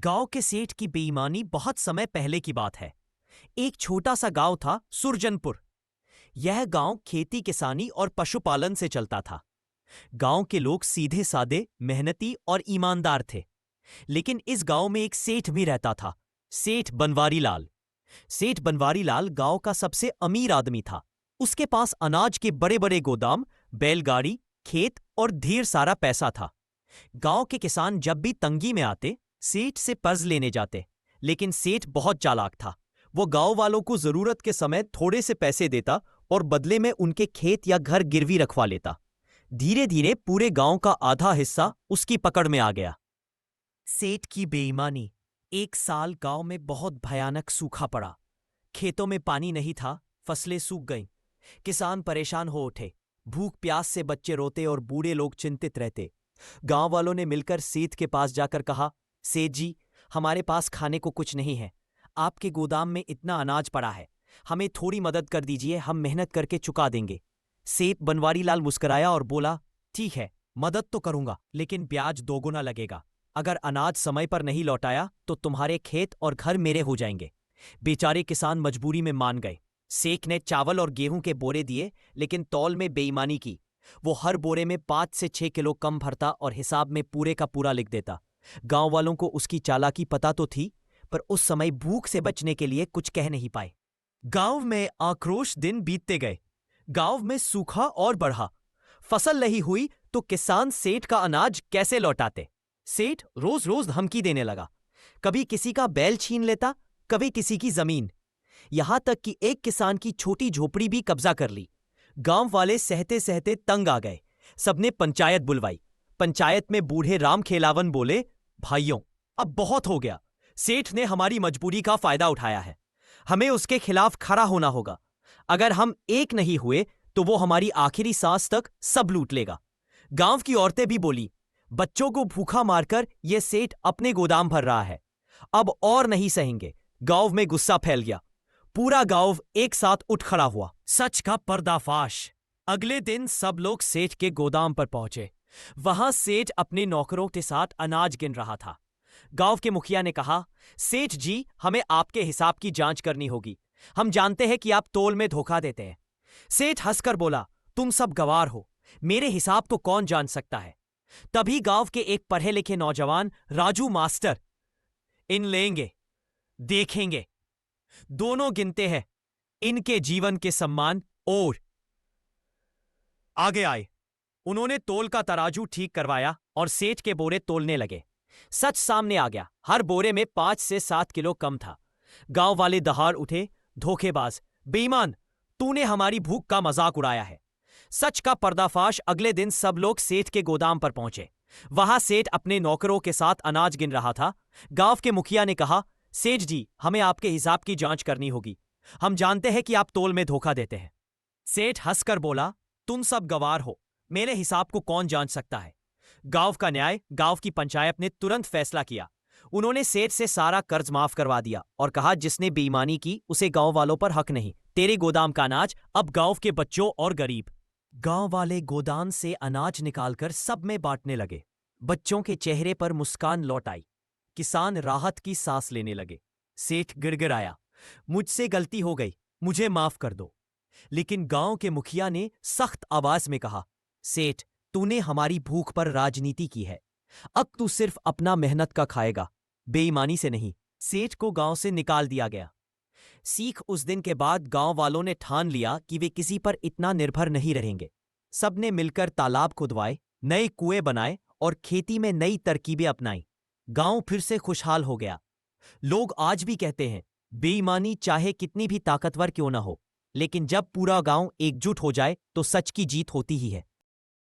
गांव के सेठ की बेईमानी बहुत समय पहले की बात है। एक छोटा सा गांव था, सुरजनपुर। यह गांव खेती किसानी और पशुपालन से चलता था। गांव के लोग सीधे सादे, मेहनती और ईमानदार थे। लेकिन इस गांव में एक सेठ भी रहता था, सेठ बनवारी लाल। सेठ बनवारी लाल गांव का सबसे अमीर आदमी था। उसके पास अनाज के बड़े बड़े गोदाम, बैलगाड़ी, खेत और ढेर सारा पैसा था। गांव के किसान जब भी तंगी में आते, सेठ से कर्ज लेने जाते। लेकिन सेठ बहुत चालाक था। वो गांव वालों को जरूरत के समय थोड़े से पैसे देता और बदले में उनके खेत या घर गिरवी रखवा लेता। धीरे धीरे पूरे गांव का आधा हिस्सा उसकी पकड़ में आ गया। सेठ की बेईमानी। एक साल गांव में बहुत भयानक सूखा पड़ा। खेतों में पानी नहीं था, फसलें सूख गईं। किसान परेशान हो उठे। भूख प्यास से बच्चे रोते और बूढ़े लोग चिंतित रहते। गांव वालों ने मिलकर सेठ के पास जाकर कहा, सेठ जी, हमारे पास खाने को कुछ नहीं है। आपके गोदाम में इतना अनाज पड़ा है, हमें थोड़ी मदद कर दीजिए, हम मेहनत करके चुका देंगे। सेठ बनवारी लाल मुस्कुराया और बोला, ठीक है, मदद तो करूंगा, लेकिन ब्याज दोगुना लगेगा। अगर अनाज समय पर नहीं लौटाया तो तुम्हारे खेत और घर मेरे हो जाएंगे। बेचारे किसान मजबूरी में मान गए। सेठ ने चावल और गेहूं के बोरे दिए, लेकिन तौल में बेईमानी की। वो हर बोरे में 5 से 6 किलो कम भरता और हिसाब में पूरे का पूरा लिख देता। गांव वालों को उसकी चालाकी पता तो थी, पर उस समय भूख से बचने के लिए कुछ कह नहीं पाए। गांव में आक्रोश दिन बीतते गए। गांव में सूखा और बढ़ा। फसल नहीं हुई तो किसान सेठ का अनाज कैसे लौटाते। सेठ रोज रोज धमकी देने लगा। कभी किसी का बैल छीन लेता, कभी किसी की जमीन। यहां तक कि एक किसान की छोटी झोपड़ी भी कब्जा कर ली। गांव वाले सहते सहते तंग आ गए। सबने पंचायत बुलवाई। पंचायत में बूढ़े राम खेलावन बोले, भाइयों, अब बहुत हो गया। सेठ ने हमारी मजबूरी का फायदा उठाया है। हमें उसके खिलाफ खड़ा होना होगा। अगर हम एक नहीं हुए तो वो हमारी आखिरी सांस तक सब लूट लेगा। गांव की औरतें भी बोली, बच्चों को भूखा मारकर यह सेठ अपने गोदाम भर रहा है, अब और नहीं सहेंगे। गांव में गुस्सा फैल गया। पूरा गांव एक साथ उठ खड़ा हुआ। सच का पर्दाफाश। अगले दिन सब लोग सेठ के गोदाम पर पहुंचे। वहां सेठ अपने नौकरों के साथ अनाज गिन रहा था। गांव के मुखिया ने कहा, सेठ जी, हमें आपके हिसाब की जांच करनी होगी। हम जानते हैं कि आप तोल में धोखा देते हैं। सेठ हंसकर बोला, तुम सब गवार हो, मेरे हिसाब को कौन जान सकता है। तभी गांव के एक पढ़े लिखे नौजवान राजू मास्टर, इन लेंगे, देखेंगे, दोनों गिनते हैं, इनके जीवन के सम्मान और आगे आए। उन्होंने तोल का तराजू ठीक करवाया और सेठ के बोरे तोलने लगे। सच सामने आ गया, हर बोरे में 5 से 7 किलो कम था। गांव वाले दहाड़ उठे, धोखेबाज, बेईमान, तूने हमारी भूख का मजाक उड़ाया है। सच का पर्दाफाश। अगले दिन सब लोग सेठ के गोदाम पर पहुंचे। वहां सेठ अपने नौकरों के साथ अनाज गिन रहा था। गांव के मुखिया ने कहा, सेठ जी, हमें आपके हिसाब की जांच करनी होगी। हम जानते हैं कि आप तोल में धोखा देते हैं। सेठ हंसकर बोला, तुम सब गवार हो, मेरे हिसाब को कौन जांच सकता है। गांव का न्याय, गांव की पंचायत ने तुरंत फैसला किया। उन्होंने सेठ से सारा कर्ज माफ करवा दिया और कहा, जिसने बेईमानी की उसे गांव वालों पर हक नहीं। तेरे गोदाम का अनाज अब गांव के बच्चों और गरीब। गांव वाले गोदाम से अनाज निकालकर सब में बांटने लगे। बच्चों के चेहरे पर मुस्कान लौट आई। किसान राहत की सांस लेने लगे। सेठ गिड़गिड़ाया, मुझसे गलती हो गई, मुझे माफ कर दो। लेकिन गांव के मुखिया ने सख्त आवाज में कहा, सेठ, तूने हमारी भूख पर राजनीति की है। अब तू सिर्फ अपना मेहनत का खाएगा, बेईमानी से नहीं। सेठ को गांव से निकाल दिया गया। सीख उस दिन के बाद गांव वालों ने ठान लिया कि वे किसी पर इतना निर्भर नहीं रहेंगे। सबने मिलकर तालाब खुदवाए, नए कुएं बनाए और खेती में नई तरकीबें अपनाई। गांव फिर से खुशहाल हो गया। लोग आज भी कहते हैं, बेईमानी चाहे कितनी भी ताकतवर क्यों ना हो, लेकिन जब पूरा गांव एकजुट हो जाए तो सच की जीत होती ही है।